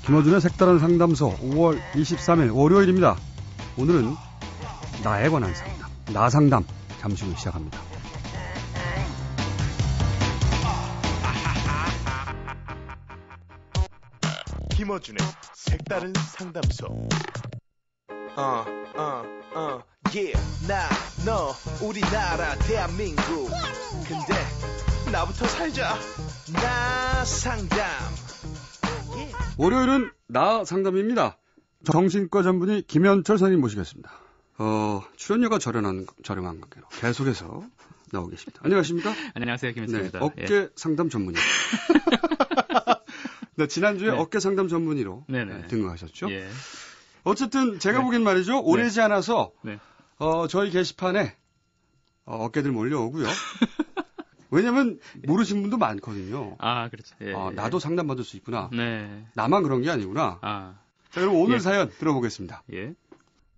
김어준의 색다른 상담소 5월 23일 월요일입니다. 오늘은 나에 관한 상담, 나상담 잠시 후 시작합니다. 김어준의 색다른 상담소. 나, 너, 우리나라 대한민국. 근데 나부터 살자. 나 상담. 월요일은 나 상담입니다. 정신과 전문의 김현철 선생님 모시겠습니다. 출연료가 저렴한 관계로 계속해서 나오고 계십니다. 안녕하십니까? 안녕하세요, 김현철입니다. 네, 어깨 상담 전문의. 네, 지난주에 어깨 상담 전문의로 등극하셨죠? 예. 어쨌든 제가 보기엔 말이죠. 오래지 않아서 저희 게시판에 어깨들 몰려오고요. 왜냐면 모르신 분도 많거든요. 아, 그렇죠. 예, 나도 상담받을 수 있구나. 네. 나만 그런 게 아니구나. 자, 그럼 오늘 사연 들어보겠습니다. 예.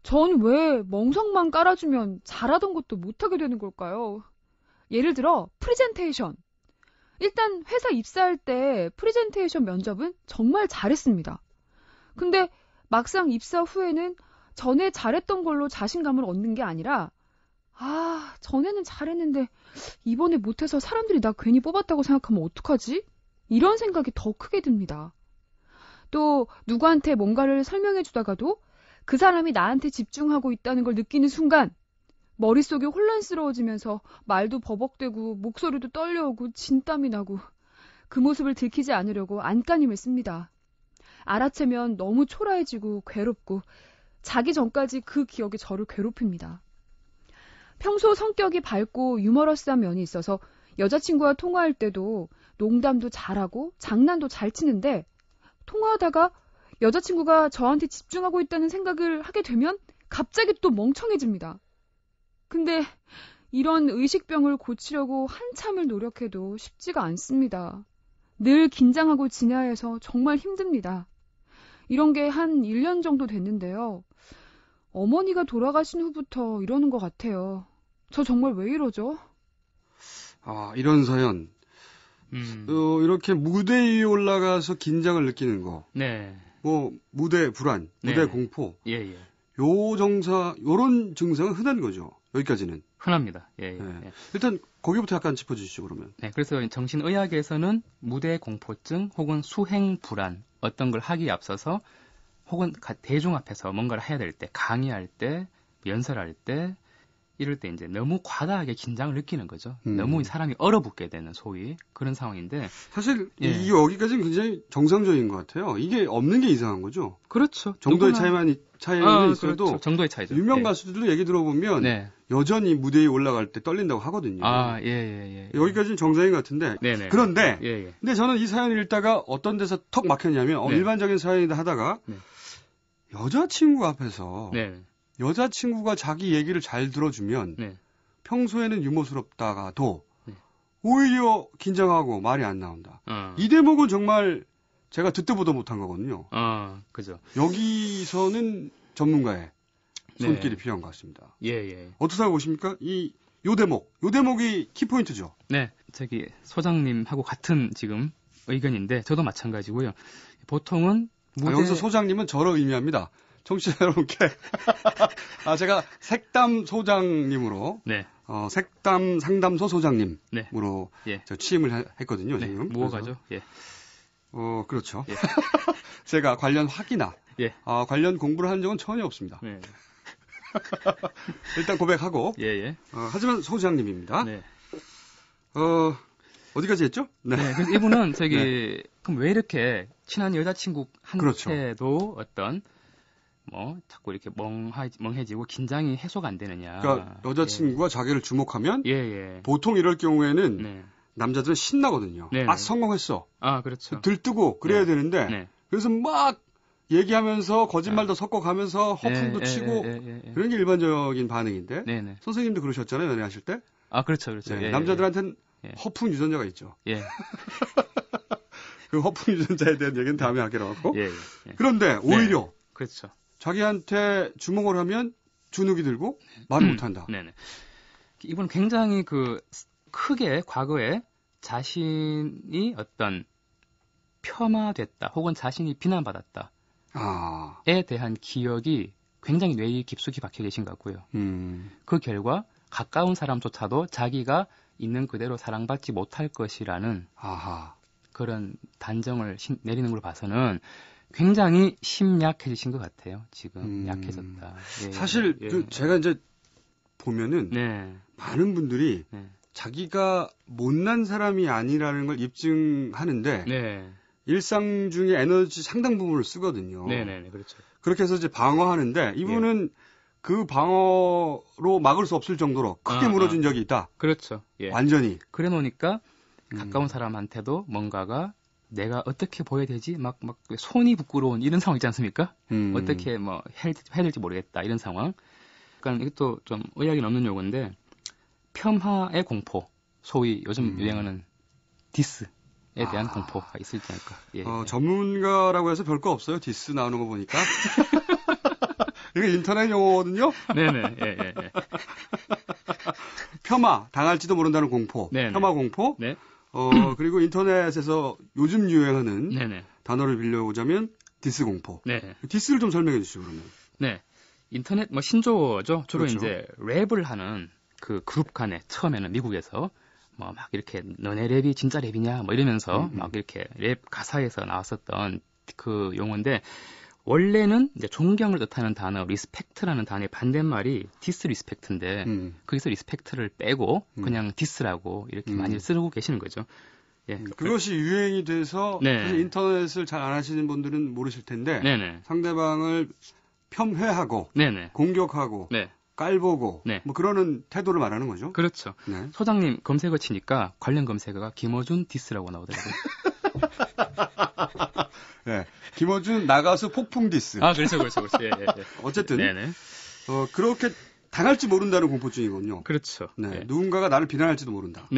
전 왜 멍석만 깔아주면 잘하던 것도 못하게 되는 걸까요? 예를 들어 프리젠테이션. 일단 회사 입사할 때 프리젠테이션 면접은 정말 잘했습니다. 근데 막상 입사 후에는 전에 잘했던 걸로 자신감을 얻는 게 아니라 전에는 잘했는데 이번에 못해서 사람들이 나 괜히 뽑았다고 생각하면 어떡하지? 이런 생각이 더 크게 듭니다. 또 누구한테 뭔가를 설명해 주다가도 그 사람이 나한테 집중하고 있다는 걸 느끼는 순간 머릿속이 혼란스러워지면서 말도 버벅대고 목소리도 떨려오고 진땀이 나고 그 모습을 들키지 않으려고 안간힘을 씁니다. 알아채면 너무 초라해지고 괴롭고 자기 전까지 그 기억이 저를 괴롭힙니다. 평소 성격이 밝고 유머러스한 면이 있어서 여자친구와 통화할 때도 농담도 잘하고 장난도 잘 치는데 통화하다가 여자친구가 저한테 집중하고 있다는 생각을 하게 되면 갑자기 또 멍청해집니다. 근데 이런 의식병을 고치려고 한참을 노력해도 쉽지가 않습니다. 늘 긴장하고 지내야 해서 정말 힘듭니다. 이런 게 한 1년 정도 됐는데요. 어머니가 돌아가신 후부터 이러는 것 같아요. 저 정말 왜 이러죠? 이런 사연. 이렇게 무대 위에 올라가서 긴장을 느끼는 거. 네. 뭐, 무대 불안, 무대 공포. 예. 요런 증상은 흔한 거죠. 여기까지는. 흔합니다. 예. 일단, 거기부터 약간 짚어주시죠, 그러면. 네. 그래서 정신의학에서는 무대 공포증 혹은 수행 불안, 어떤 걸 하기에 앞서서 혹은 대중 앞에서 뭔가를 해야 될 때, 강의할 때, 연설할 때, 이럴 때 이제 너무 과다하게 긴장을 느끼는 거죠. 너무 사람이 얼어붙게 되는 소위 그런 상황인데. 사실 이게 여기까지는 굉장히 정상적인 것 같아요. 이게 없는 게 이상한 거죠. 그렇죠. 정도의 차이는 있어도 그렇죠. 정도의 차이죠. 유명 가수들도 얘기 들어보면 여전히 무대 위에 올라갈 때 떨린다고 하거든요. 예. 여기까지는 정상인 것 같은데. 그런데 근데 저는 이 사연을 읽다가 어떤 데서 턱 막혔냐면 일반적인 사연이다 하다가 여자친구 앞에서 여자친구가 자기 얘기를 잘 들어주면 평소에는 유머스럽다가도 오히려 긴장하고 말이 안 나온다. 이 대목은 정말 제가 듣도 보도 못한 거거든요. 그죠. 여기서는 전문가의 손길이 필요한 것 같습니다. 어떻게 생각해 보십니까? 요 대목이 키포인트죠. 네, 소장님하고 같은 지금 의견인데 저도 마찬가지고요. 보통은 여기서 소장님은 저를 의미합니다. 청취자 여러분께 제가 색담 소장님으로 색담 상담소 소장님으로 취임을 했거든요. 지금 무어가죠. 그렇죠. 제가 관련 학위나 관련 공부를 한 적은 전혀 없습니다. 일단 고백하고 하지만 소장님입니다. 어디까지 했죠? 그래서 이분은 그럼 왜 이렇게 친한 여자친구한테도 어떤 자꾸 이렇게 멍해지고 긴장이 해소가 안 되느냐. 그러니까 여자친구가 자기를 주목하면 보통 이럴 경우에는 남자들은 신나거든요. 성공했어. 그렇죠. 들뜨고 그래야 되는데 그래서 막 얘기하면서 거짓말도 섞어가면서 허풍도 치고 그런 게 일반적인 반응인데 선생님도 그러셨잖아요. 연애하실 때. 그렇죠. 남자들한테는 허풍 유전자가 있죠. 그 허풍 유전자에 대한 얘기는 다음에 하기로 하고. 그런데 오히려 그렇죠. 자기한테 주목을 하면 주눅이 들고 말을 못한다. 네네. 이분은 굉장히 크게 과거에 자신이 어떤 폄하됐다 혹은 자신이 비난받았다에 대한 기억이 굉장히 뇌에 깊숙이 박혀 계신 것 같고요. 그 결과 가까운 사람조차도 자기가 있는 그대로 사랑받지 못할 것이라는 그런 단정을 내리는 걸 봐서는 굉장히 심약해지신 것 같아요. 지금 약해졌다. 예, 사실 제가 이제 보면은 많은 분들이 자기가 못난 사람이 아니라는 걸 입증하는데 일상 중에 에너지 상당 부분을 쓰거든요. 네네, 그렇죠. 그렇게 해서 이제 방어하는데 이분은 그 방어로 막을 수 없을 정도로 크게 무너진 적이 있다. 그렇죠. 완전히. 그래 놓으니까 가까운 사람한테도 뭔가가 내가 어떻게 보여야 되지? 막 손이 부끄러운 이런 상황 있지 않습니까? 어떻게 해야 될지 모르겠다. 이런 상황. 그러니까 이것도 좀 의학이 없는 용어인데 폄하의 공포, 소위 요즘 유행하는 디스에 대한 공포가 있을지 않을까. 전문가라고 해서 별거 없어요. 디스 나오는 거 보니까. 이게 인터넷 용어거든요. 네네. 폄하, 당할지도 모른다는 공포. 폄하 공포. 네. 그리고 인터넷에서 요즘 유행하는 단어를 빌려보자면 디스 공포. 디스를 좀 설명해 주시죠, 그러면. 네. 인터넷 신조어죠. 주로 그렇죠. 이제 랩을 하는 그 그룹 간에 처음에는 미국에서 막 이렇게 너네 랩이 진짜 랩이냐 이러면서 막 이렇게 랩 가사에서 나왔었던 그 용어인데 원래는 이제 존경을 뜻하는 단어 리스펙트라는 단어의 반대말이 디스리스펙트인데 거기서 리스펙트를 빼고 그냥 디스라고 이렇게 많이 쓰고 계시는 거죠. 그것이 유행이 돼서 사실 인터넷을 잘 안 하시는 분들은 모르실 텐데 상대방을 폄훼하고 공격하고 깔보고 그러는 태도를 말하는 거죠. 그렇죠. 소장님 검색어 치니까 관련 검색어가 김어준 디스라고 나오더라고요. 김어준 나가수 폭풍 디스. 그렇죠. 어쨌든 그렇게 당할지 모른다는 공포증이군요. 그렇죠. 누군가가 나를 비난할지도 모른다.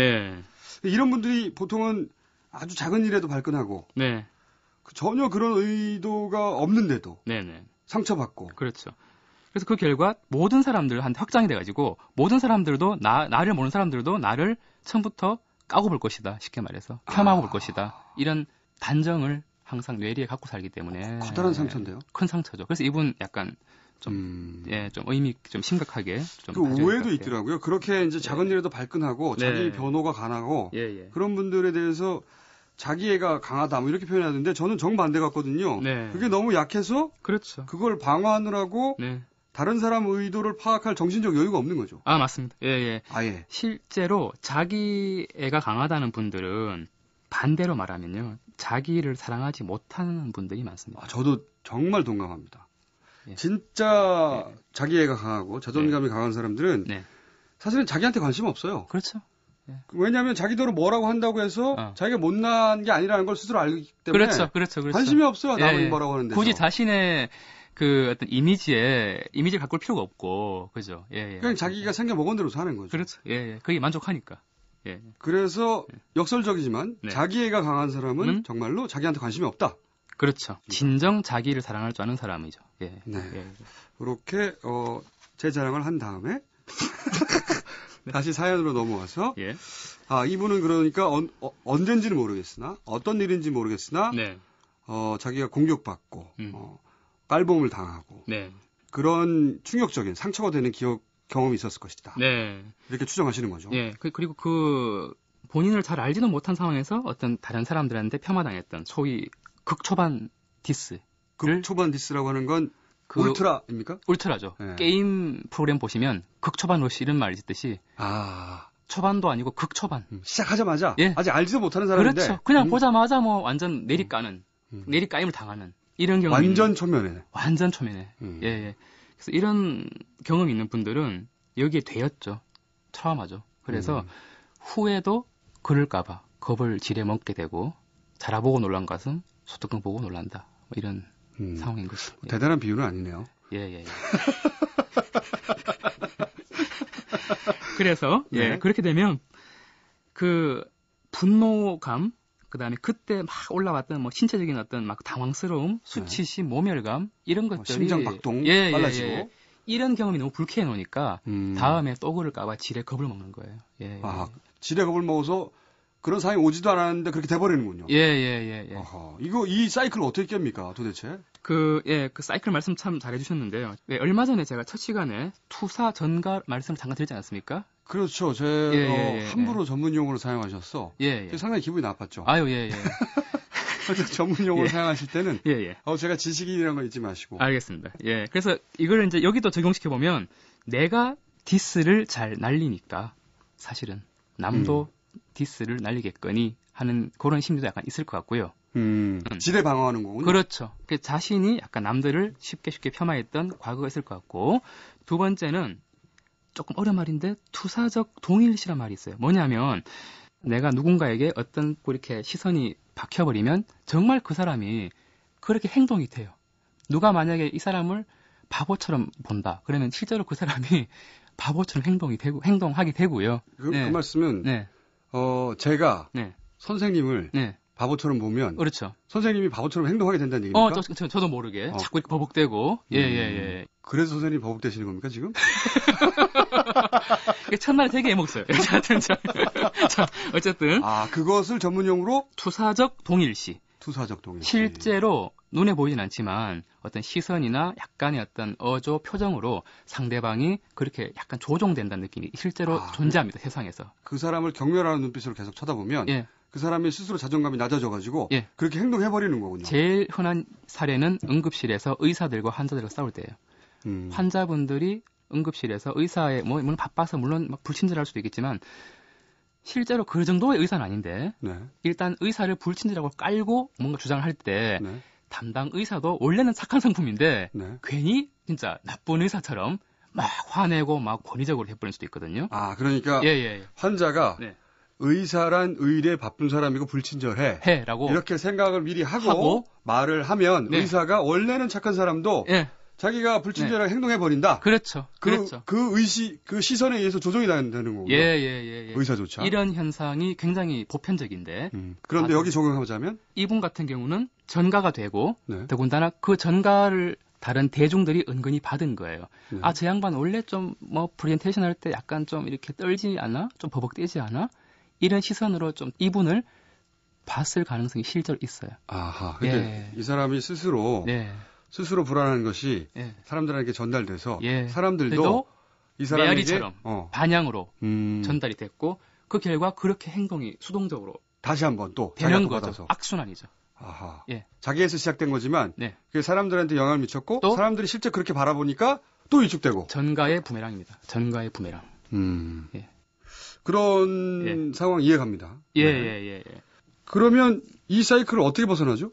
이런 분들이 보통은 아주 작은 일에도 발끈하고 전혀 그런 의도가 없는데도 상처받고. 그렇죠. 그래서 그 결과 모든 사람들한테 확장이 돼가지고 모든 사람들도 나를 모르는 사람들도 나를 처음부터 까고 볼 것이다. 쉽게 말해서 폄하하고 볼 것이다. 이런 단정을 항상 뇌리에 갖고 살기 때문에 커다란 상처인데요. 큰 상처죠. 그래서 이분 약간 좀 의미 좀 심각하게 좀 그 오해도 있더라고요. 그렇게 이제 작은 일에도 발끈하고 자기 변호가 강하고 그런 분들에 대해서 자기애가 강하다 이렇게 표현하는데 저는 정반대 같거든요. 그게 너무 약해서 그렇죠. 그걸 방어하느라고 다른 사람 의도를 파악할 정신적 여유가 없는 거죠. 맞습니다. 아예. 실제로 자기애가 강하다는 분들은 반대로 말하면요. 자기를 사랑하지 못하는 분들이 많습니다. 저도 정말 동감합니다. 진짜 자기애가 강하고 자존감이 강한 사람들은 사실은 자기한테 관심 없어요. 그렇죠. 왜냐하면 자기대로 뭐라고 한다고 해서 자기가 못난 게 아니라는 걸 스스로 알기 때문에 그렇죠. 관심이 없어요. 남이 뭐라고 하는데 굳이 자신의 그 어떤 이미지를 가꿀 필요가 없고 그죠. 그냥 자기가 생겨 먹은 대로 사는 거죠. 그렇죠. 그게 만족하니까. 그래서 역설적이지만 자기애가 강한 사람은 정말로 자기한테 관심이 없다. 그렇죠. 진정 자기를 사랑할 줄 아는 사람이죠. 그렇게 제 자랑을 한 다음에 다시 사연으로 넘어와서 이분은 그러니까 언젠지는 모르겠으나 어떤 일인지 모르겠으나 자기가 공격받고 깔봄을 당하고 그런 충격적인 상처가 되는 경험이 있었을 것이다. 이렇게 추정하시는 거죠. 그리고 그 본인을 잘 알지도 못한 상황에서 어떤 다른 사람들한테 폄하당했던 소위 극초반 디스. 극초반 디스라고 하는 건 울트라입니까? 울트라죠. 게임 프로그램 보시면 극초반 러시 이런 말이 있듯이 초반도 아니고 극초반. 시작하자마자 아직 알지도 못하는 사람인데 그렇죠. 그냥 보자마자 완전 내리까는 내리까임을 당하는 이런 경험이 완전 초면에. 그래서 이런 경험이 있는 분들은 여기에 되었죠. 트라우마죠. 그래서 후에도 그럴까봐 겁을 지레먹게 되고 자라보고 놀란 가슴 소뚜껑 보고 놀란다. 이런 상황인 거죠. 대단한 비유는 아니네요. 그래서 그렇게 되면 그 분노감 그다음에 그때 막 올라왔던 신체적인 어떤 막 당황스러움, 수치심, 모멸감 이런 것들이 심장 박동 빨라지고 이런 경험이 너무 불쾌해 놓으니까 다음에 또 그럴까봐 지레 겁을 먹는 거예요. 예, 아, 지레 겁을 먹어서 그런 상황이 오지도 않았는데 그렇게 돼버리는군요. 예. 어허, 이 사이클을 어떻게 깹니까, 도대체? 그 사이클 말씀 참 잘해주셨는데요. 네, 얼마 전에 제가 첫 시간에 투사 전가 말씀을 잠깐 드리지 않았습니까? 그렇죠. 함부로 전문 용어로 사용하셨어. 상당히 기분이 나빴죠. 아유, 예. 전문 용어로 사용하실 때는 제가 지식인이라는 걸 잊지 마시고. 알겠습니다. 예. 그래서 이걸 이제 여기도 적용시켜 보면 내가 디스를 잘 날리니까 사실은 남도 디스를 날리겠거니 하는 그런 심리도 약간 있을 것 같고요. 지레 방어하는 거군요. 그렇죠. 자신이 약간 남들을 쉽게 폄하했던 과거가 있을 것 같고, 두 번째는 조금 어려운 말인데 투사적 동일시란 말이 있어요. 뭐냐면 내가 누군가에게 어떤 이렇게 시선이 박혀버리면 정말 그 사람이 그렇게 행동이 돼요. 누가 만약에 이 사람을 바보처럼 본다. 그러면 실제로 그 사람이 바보처럼 행동하게 되고요. 그 말씀은 제가 선생님을 바보처럼 보면 그렇죠. 선생님이 바보처럼 행동하게 된다는 얘기입니까? 저도 모르게 자꾸 이렇게 버벅대고 예. 그래서 선생님이 버벅대시는 겁니까 지금? 첫날에 되게 애먹어요. 어쨌든 그것을 전문용어로 투사적 동일시. 실제로 눈에 보이진 않지만 어떤 시선이나 약간의 어떤 어조, 표정으로 상대방이 그렇게 약간 조종된다는 느낌이 실제로 존재합니다. 세상에서. 그 사람을 경멸하는 눈빛으로 계속 쳐다보면 그 사람이 스스로 자존감이 낮아져가지고 그렇게 행동해버리는 거군요. 제일 흔한 사례는 응급실에서 의사들과 환자들과 싸울 때예요. 환자분들이 응급실에서 의사의 물론 바빠서 물론 막 불친절할 수도 있겠지만 실제로 그 정도의 의사는 아닌데 일단 의사를 불친절하고 깔고 뭔가 주장을 할 때 담당 의사도 원래는 착한 성품인데 괜히 진짜 나쁜 의사처럼 막 화내고 막 권위적으로 해버릴 수도 있거든요. 그러니까 환자가 의사란 의례 바쁜 사람이고 불친절해 라고 이렇게 생각을 미리 하고 말을 하면 의사가 원래는 착한 사람도 자기가 불친절하게 행동해버린다. 그렇죠. 그 시선에 의해서 조정이 되는 거군요. 의사조차. 이런 현상이 굉장히 보편적인데. 그런데 여기 적용하자면? 이분 같은 경우는 전가가 되고, 더군다나 그 전가를 다른 대중들이 은근히 받은 거예요. 저 양반 원래 좀 프레젠테이션 할 때 약간 좀 이렇게 떨지 않아? 좀 버벅대지 않아? 이런 시선으로 좀 이분을 봤을 가능성이 실제로 있어요. 근데 이 사람이 스스로 불안한 것이 사람들에게 전달돼서 사람들도 이 사람에게 메아리처럼 반향으로 전달이 됐고 그 결과 그렇게 행동이 수동적으로 다시 한번 또 되는 거죠. 악순환이죠. 자기에서 시작된 거지만 그게 사람들한테 영향을 미쳤고 또 사람들이 실제 그렇게 바라보니까 또 위축되고 전가의 부메랑입니다. 전가의 부메랑. 그런 상황 이해갑니다. 예. 그러면 이 사이클을 어떻게 벗어나죠?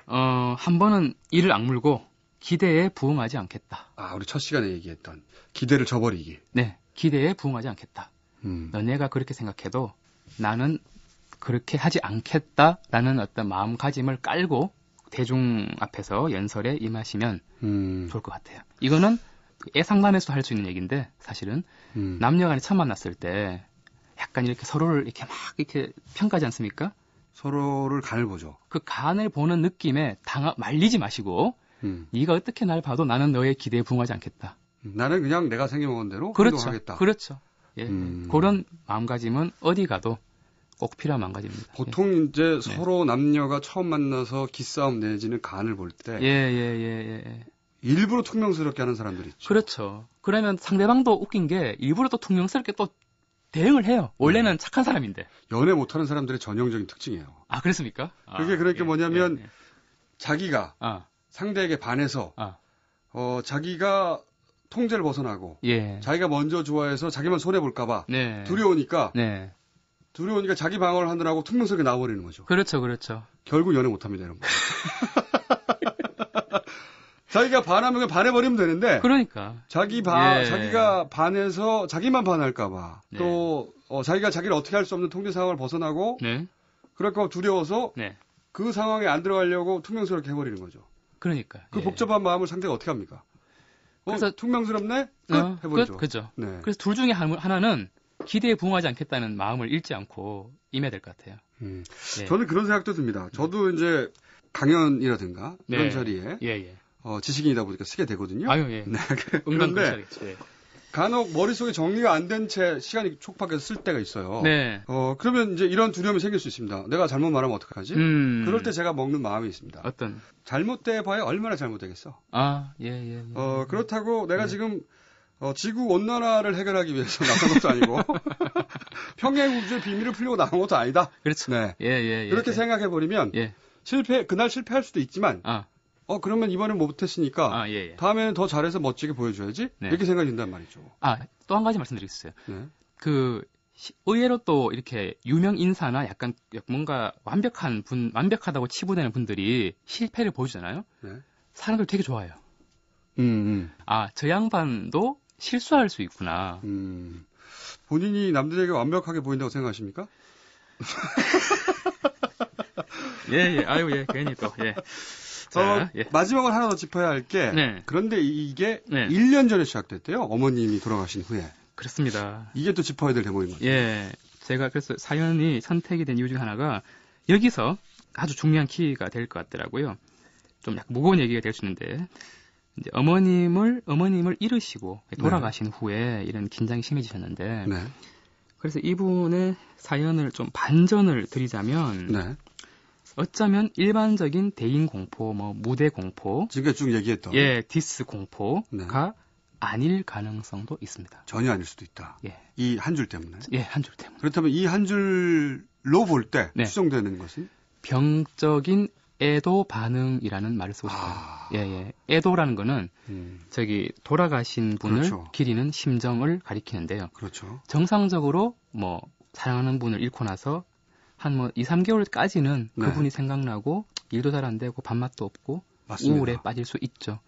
한 번은 이를 악물고 기대에 부응하지 않겠다. 우리 첫 시간에 얘기했던 기대를 저버리기. 네, 기대에 부응하지 않겠다. 너네가 그렇게 생각해도 나는 그렇게 하지 않겠다라는 어떤 마음가짐을 깔고 대중 앞에서 연설에 임하시면 좋을 것 같아요. 이거는 애상담에서도 할 수 있는 얘기인데 사실은 남녀간에 처음 만났을 때 약간 이렇게 서로를 이렇게 막 이렇게 평가하지 않습니까? 서로를 간을 보죠. 그 간을 보는 느낌에 말리지 마시고 네가 어떻게 날 봐도 나는 너의 기대에 부응하지 않겠다. 나는 그냥 내가 생겨먹은 대로 행동하겠다. 그렇죠. 그런 마음가짐은 어디 가도 꼭 필요한 마음가짐입니다. 보통 이제 서로 남녀가 처음 만나서 기싸움 내지는 간을 볼 때 일부러 퉁명스럽게 하는 사람들이 있죠. 그렇죠. 그러면 상대방도 웃긴 게 일부러 또 퉁명스럽게 또 대응을 해요. 원래는 착한 사람인데. 연애 못하는 사람들의 전형적인 특징이에요. 그렇습니까? 그게 그러니까 뭐냐면 자기가 상대에게 반해서 자기가 통제를 벗어나고 자기가 먼저 좋아해서 자기만 손해볼까봐 두려우니까 자기 방어를 하느라고 퉁명스럽게 나와버리는 거죠. 그렇죠. 결국 연애 못합니다, 여러분. 자기가 반하면 그냥 반해버리면 되는데. 그러니까. 자기가 반해서 자기만 반할까봐. 또, 자기가 자기를 어떻게 할 수 없는 통제 상황을 벗어나고. 그럴까 두려워서. 그 상황에 안 들어가려고 퉁명스럽게 해버리는 거죠. 그러니까. 그 복잡한 마음을 상대가 어떻게 합니까? 그래서 퉁명스럽네? 끝! 해버리죠. 그죠. 그래서 둘 중에 하나는 기대에 부응하지 않겠다는 마음을 잃지 않고 임해야 될 것 같아요. 저는 그런 생각도 듭니다. 저도 이제 강연이라든가 이런 자리에. 지식인이다 보니까 쓰게 되거든요. 아유, 예. 네. 그런데 예. 간혹 머릿속에 정리가 안 된 채 시간이 촉박해서 쓸 때가 있어요. 네. 그러면 이제 이런 두려움이 생길 수 있습니다. 내가 잘못 말하면 어떡하지? 그럴 때 제가 먹는 마음이 있습니다. 어떤? 잘못돼 봐야 얼마나 잘못되겠어. 예. 그렇다고 내가 지금 지구 온난화를 해결하기 위해서 나간 것도 아니고 평행 우주의 비밀을 풀려고 나간 것도 아니다. 그렇죠. 네. 예. 그렇게 생각해 버리면 그날 실패할 수도 있지만 그러면 이번엔 못했으니까 예. 다음에는 더 잘해서 멋지게 보여줘야지. 네. 이렇게 생각이 든단 말이죠. 또 한 가지 말씀드리겠어요. 네. 의외로 또 이렇게 유명 인사나 약간 뭔가 완벽하다고 치부되는 분들이 실패를 보여주잖아요. 네. 사람들 되게 좋아해요. 저 양반도 실수할 수 있구나. 본인이 남들에게 완벽하게 보인다고 생각하십니까? 예. 아유, 예. 괜히 또, 예. 자, 마지막으로 하나 더 짚어야 할 게, 그런데 이게 1년 전에 시작됐대요. 어머님이 돌아가신 후에. 그렇습니다. 이게 또 짚어야 될 대목인 거죠. 예. 제가 그래서 사연이 선택이 된 이유 중 하나가 여기서 아주 중요한 키가 될 것 같더라고요. 좀 약간 무거운 얘기가 될 수 있는데, 이제 어머님을 잃으시고 돌아가신 후에 이런 긴장이 심해지셨는데, 그래서 이분의 사연을 좀 반전을 드리자면, 어쩌면 일반적인 대인 공포, 무대 공포, 지금까지 쭉 얘기했던 디스 공포가 아닐 가능성도 있습니다. 전혀 아닐 수도 있다. 이 한 줄 때문에. 한 줄 때문에. 그렇다면 이 한 줄로 볼 때 추정되는 것은 병적인 애도 반응이라는 말을 쓰고 싶어요. 애도라는 거는 돌아가신 분을 기리는 심정을 가리키는데요. 그렇죠. 정상적으로 사랑하는 분을 잃고 나서 한 2, 3개월까지는 그분이 생각나고 일도 잘 안 되고 밥맛도 없고 우울에 빠질 수 있죠.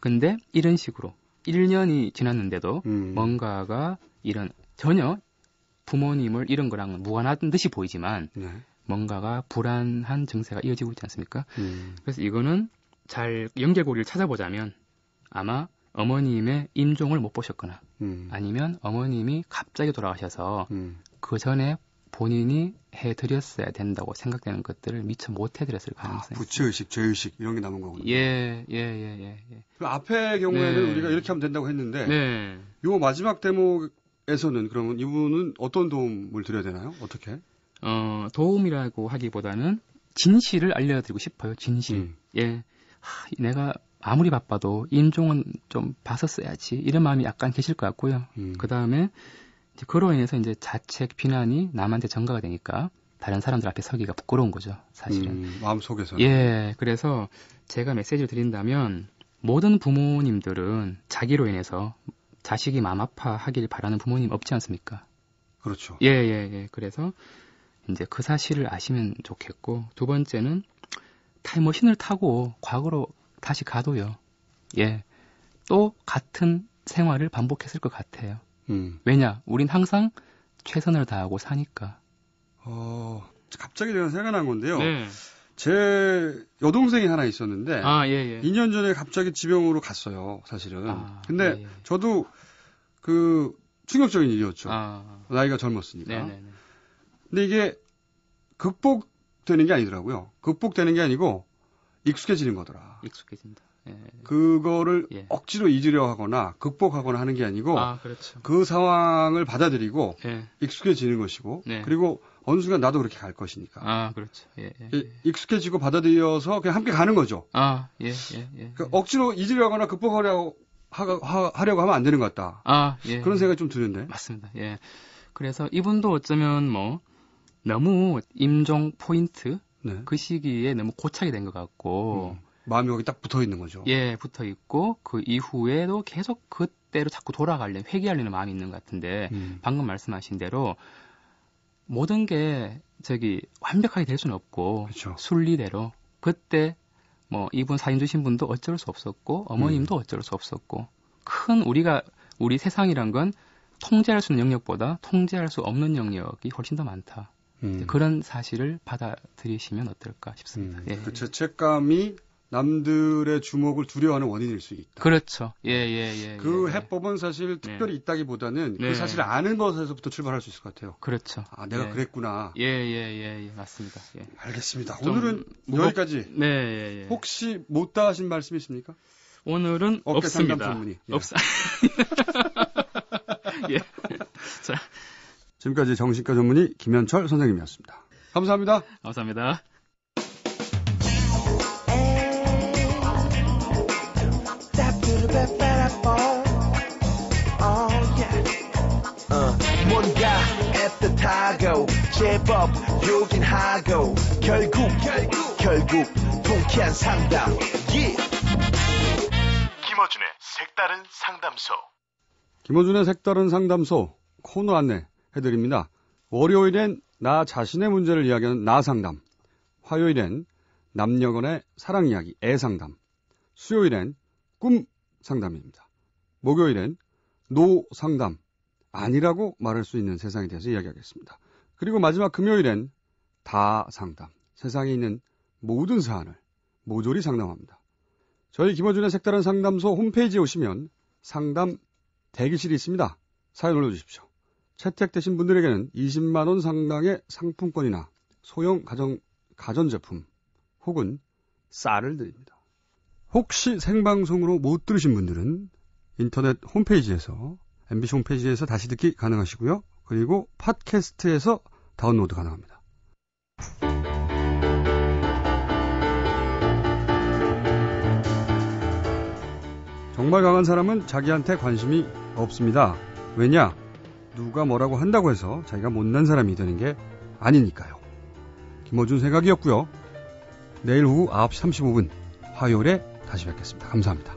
근데 이런 식으로 1년이 지났는데도 뭔가가 전혀 부모님을 잃은 거랑은 무관한 듯이 보이지만 뭔가가 불안한 증세가 이어지고 있지 않습니까? 그래서 이거는 잘 연결고리를 찾아보자면 아마 어머님의 임종을 못 보셨거나 아니면 어머님이 갑자기 돌아가셔서 그 전에 본인이 해드렸어야 된다고 생각되는 것들을 미처 못 해드렸을 가능성이 있습니다. 부채의식, 죄의식 이런 게 남은 거군요. 예. 그 앞의 경우에는 우리가 이렇게 하면 된다고 했는데 요 마지막 대목에서는 그러면 이분은 어떤 도움을 드려야 되나요? 어떻게? 도움이라고 하기보다는 진실을 알려드리고 싶어요. 진실. 내가 아무리 바빠도 임종은 좀 봤었어야지 이런 마음이 약간 계실 것 같고요. 그 다음에 그로 인해서 이제 자책, 비난이 남한테 전가가 되니까 다른 사람들 앞에 서기가 부끄러운 거죠, 사실은. 마음속에서는. 그래서 제가 메시지를 드린다면 모든 부모님들은 자기로 인해서 자식이 마음 아파하길 바라는 부모님 없지 않습니까? 그렇죠. 그래서 이제 그 사실을 아시면 좋겠고, 두 번째는 타임머신을 타고 과거로 다시 가도요. 또 같은 생활을 반복했을 것 같아요. 왜냐? 우린 항상 최선을 다하고 사니까. 갑자기 제가 생각난 건데요. 제 여동생이 하나 있었는데 2년 전에 갑자기 지병으로 갔어요, 사실은. 근데 저도 충격적인 일이었죠. 나이가 젊었으니까. 근데 이게 극복되는 게 아니더라고요. 극복되는 게 아니고 익숙해지는 거더라. 익숙해진다. 그거를 억지로 잊으려 하거나 극복하거나 하는 게 아니고 그렇죠. 그 상황을 받아들이고 익숙해지는 것이고 그리고 어느 순간 나도 그렇게 갈 것이니까. 그렇죠. 익숙해지고 받아들여서 그냥 함께 가는 거죠. 그러니까 억지로 잊으려 하거나 극복하려고 하면 안 되는 것 같다. 그런 생각이 좀 드는데. 맞습니다. 그래서 이분도 어쩌면 너무 임종 포인트 그 시기에 너무 고착이 된 것 같고 마음이 여기 딱 붙어 있는 거죠. 붙어 있고 그 이후에도 계속 그때로 자꾸 돌아가려는 회귀하려는 마음이 있는 것 같은데 방금 말씀하신 대로 모든 게 완벽하게 될 수는 없고 그렇죠. 순리대로 그때 이분 사연 주신 분도 어쩔 수 없었고 어머님도 어쩔 수 없었고 우리 세상이란 건 통제할 수 있는 영역보다 통제할 수 없는 영역이 훨씬 더 많다. 그런 사실을 받아들이시면 어떨까 싶습니다. 그 죄책감이 남들의 주목을 두려워하는 원인일 수 있다. 그렇죠. 예. 그 해법은 사실 특별히 있다기보다는 그 사실을 아는 것에서부터 출발할 수 있을 것 같아요. 그렇죠. 아, 내가 그랬구나. 예, 맞습니다. 예. 알겠습니다. 오늘은 여기까지. 네. 혹시 못다 하신 말씀 있습니까? 오늘은 없습니다. 예. 자, 지금까지 정신과 전문의 김현철 선생님이었습니다. 감사합니다. 감사합니다. 뭔가 애틋하고 제법 요긴 하고 결국 통쾌한 상담. 김어준의 색다른 상담소. 김어준의 색다른 상담소 코너 안내 해드립니다. 월요일엔 나 자신의 문제를 이야기하는 나상담, 화요일엔 남녀간의 사랑 이야기 애상담, 수요일엔 꿈 상담입니다. 목요일엔 노상담, 아니라고 말할 수 있는 세상에 대해서 이야기하겠습니다. 그리고 마지막 금요일엔 다상담, 세상에 있는 모든 사안을 모조리 상담합니다. 저희 김어준의 색다른 상담소 홈페이지에 오시면 상담 대기실이 있습니다. 사연 올려주십시오. 채택되신 분들에게는 20만 원 상당의 상품권이나 소형 가전제품 혹은 쌀을 드립니다. 혹시 생방송으로 못 들으신 분들은 인터넷 홈페이지에서 MBC 홈페이지에서 다시 듣기 가능하시고요. 그리고 팟캐스트에서 다운로드 가능합니다. 정말 강한 사람은 자기한테 관심이 없습니다. 왜냐? 누가 뭐라고 한다고 해서 자기가 못난 사람이 되는 게 아니니까요. 김어준 생각이었고요. 내일 오후 9시 35분 화요일에 다시 뵙겠습니다. 감사합니다.